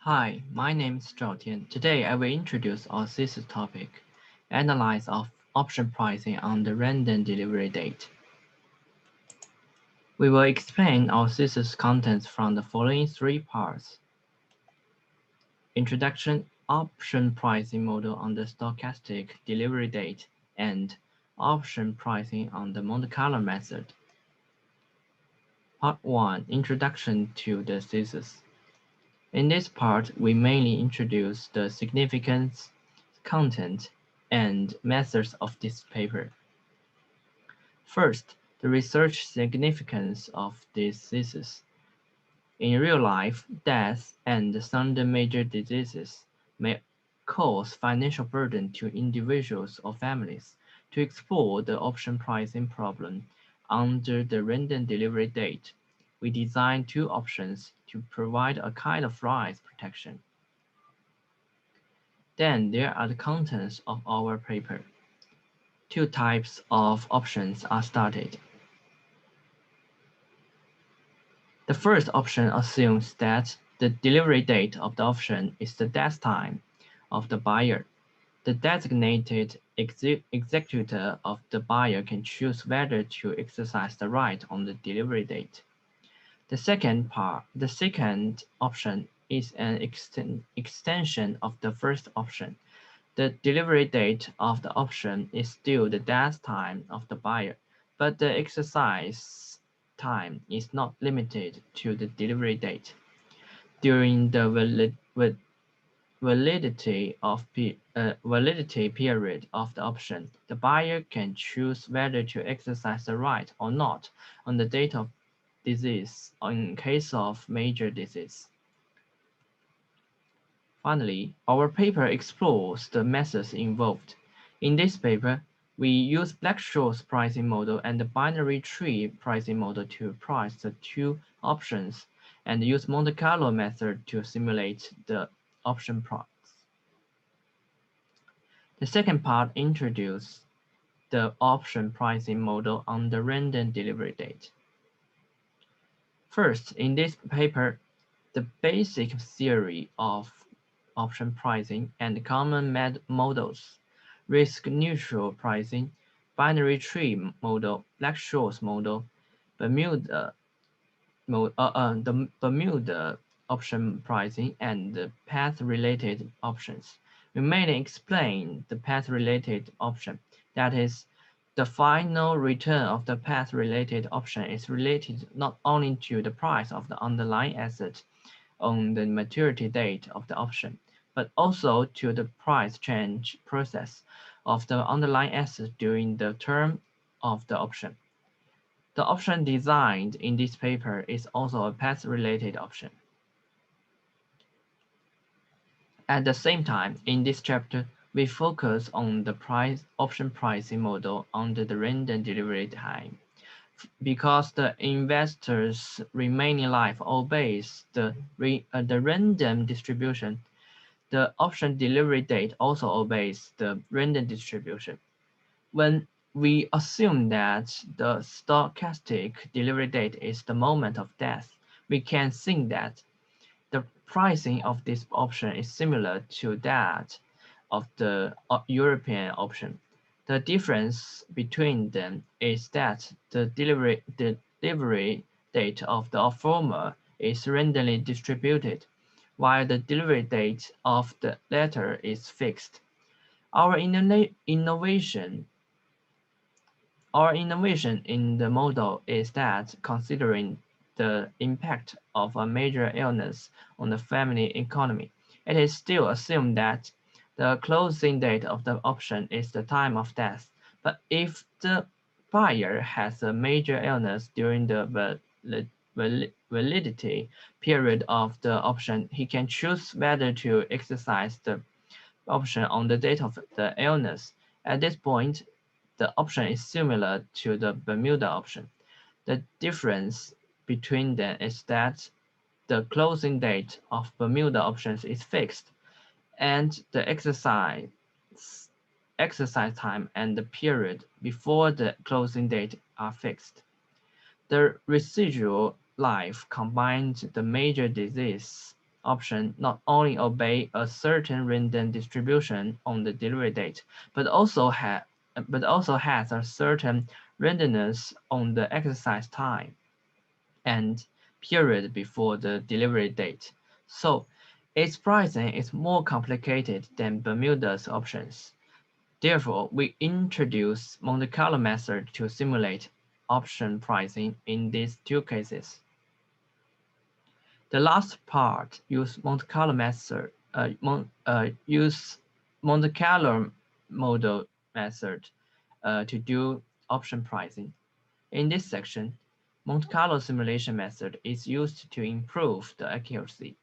Hi, my name is Zhao Tian. Today I will introduce our thesis topic, analyze of option pricing on the random delivery date. We will explain our thesis contents from the following three parts. Introduction, option pricing model on the stochastic delivery date, and option pricing on the Monte Carlo method. Part 1, Introduction to the thesis. In this part, we mainly introduce the significance, content, and methods of this paper. First, the research significance of this thesis. In real life, death and some major diseases may cause financial burden to individuals or families. To explore the option pricing problem under the random delivery date, we designed two options to provide a kind of rise protection. Then there are the contents of our paper. Two types of options are started. The first option assumes that the delivery date of the option is the death time of the buyer. The designated executor of the buyer can choose whether to exercise the right on the delivery date. The second option is an extension of the first option. The delivery date of the option is still the death time of the buyer, but the exercise time is not limited to the delivery date. During the validity period of the option, the buyer can choose whether to exercise the right or not on the date of disease or in case of major disease. Finally, our paper explores the methods involved. In this paper, we use Black-Scholes pricing model and the binary tree pricing model to price the two options and use Monte Carlo method to simulate the option price. The second part introduces the option pricing model on the random delivery date. First, in this paper, the basic theory of option pricing and common models, risk-neutral pricing, binary tree model, Black-Scholes model, the Bermuda option pricing, and the path-related options. We mainly explain the path-related option, that is, the final return of the path-related option is related not only to the price of the underlying asset on the maturity date of the option, but also to the price change process of the underlying asset during the term of the option. The option designed in this paper is also a path-related option. At the same time, in this chapter, we focus on the option pricing model under the random delivery time. Because the investor's remaining life obeys the random distribution, the option delivery date also obeys the random distribution. When we assume that the stochastic delivery date is the moment of death, we can think that the pricing of this option is similar to that of the European option. The difference between them is that the delivery date of the former is randomly distributed, while the delivery date of the latter is fixed. Our innovation our innovation in the model is that considering the impact of a major illness on the family economy, it is still assumed that the closing date of the option is the time of death. But if the buyer has a major illness during the validity period of the option, he can choose whether to exercise the option on the date of the illness. At this point, the option is similar to the Bermuda option. The difference between them is that the closing date of Bermuda options is fixed, and the exercise time and the period before the closing date are fixed. The residual life combines the major disease option not only obey a certain random distribution on the delivery date, but also has a certain randomness on the exercise time and period before the delivery date. So its pricing is more complicated than Bermuda's options. Therefore, we introduce Monte Carlo method to simulate option pricing in these two cases. The last part use Monte Carlo method, use Monte Carlo model method to do option pricing. In this section, Monte Carlo simulation method is used to improve the accuracy.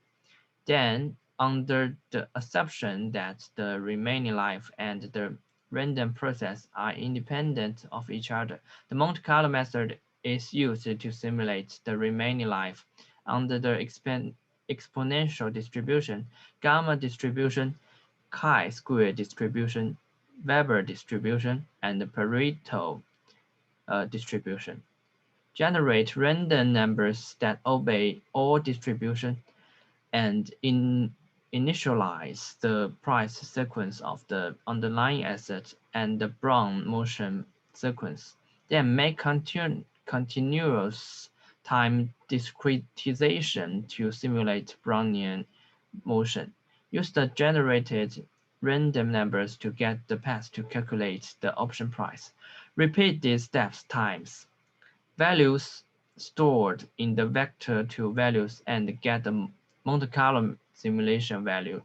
Then, under the assumption that the remaining life and the random process are independent of each other, the Monte Carlo method is used to simulate the remaining life under the exponential distribution, gamma distribution, chi-square distribution, Weber distribution, and the Pareto distribution. Generate random numbers that obey all distribution and initialize the price sequence of the underlying asset and the Brown motion sequence. Then make continuous time discretization to simulate Brownian motion. Use the generated random numbers to get the path to calculate the option price. Repeat these steps times. Values stored in the vector to values and get the Monte Carlo simulation value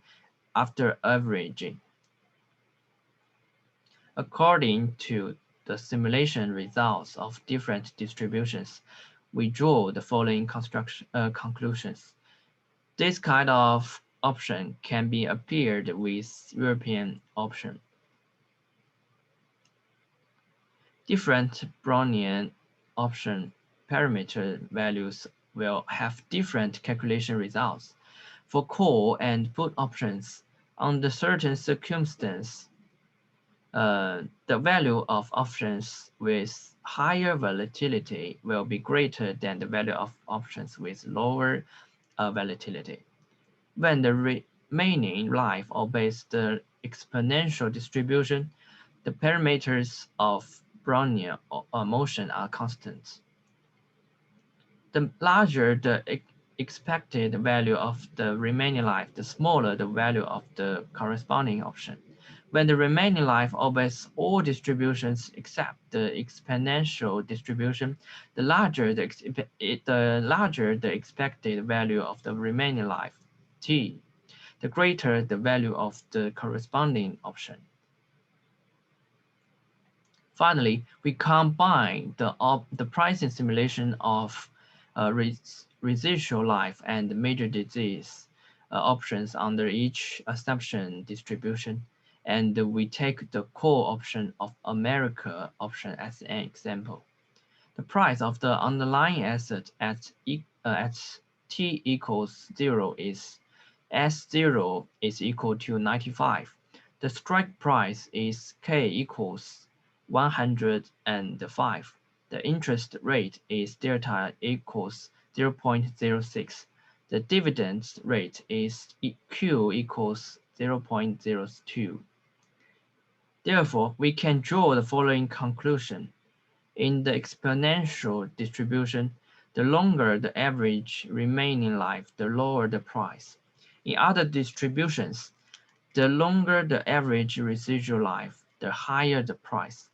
after averaging. According to the simulation results of different distributions, we draw the following conclusions. This kind of option can be appeared with European option. Different Brownian option parameter values will have different calculation results. For call and put options, under certain circumstances, the value of options with higher volatility will be greater than the value of options with lower volatility. When the remaining life obeys the exponential distribution, the parameters of Brownian motion are constant. The larger the expected value of the remaining life, the smaller the value of the corresponding option. When the remaining life obeys all distributions except the exponential distribution, the larger the expected value of the remaining life, t, the greater the value of the corresponding option. Finally, we combine the pricing simulation of residual life and major disease options under each assumption distribution, and we take the core option of America option as an example. The price of the underlying asset at t equals 0 is S0 is equal to 95. The strike price is K equals 105. The interest rate is delta equals 0.06. The dividend rate is Q equals 0.02. Therefore, we can draw the following conclusion. In the exponential distribution, the longer the average remaining life, the lower the price. In other distributions, the longer the average residual life, the higher the price.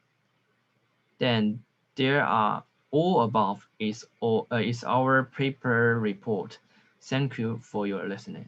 Then there are all above is our paper report. Thank you for your listening.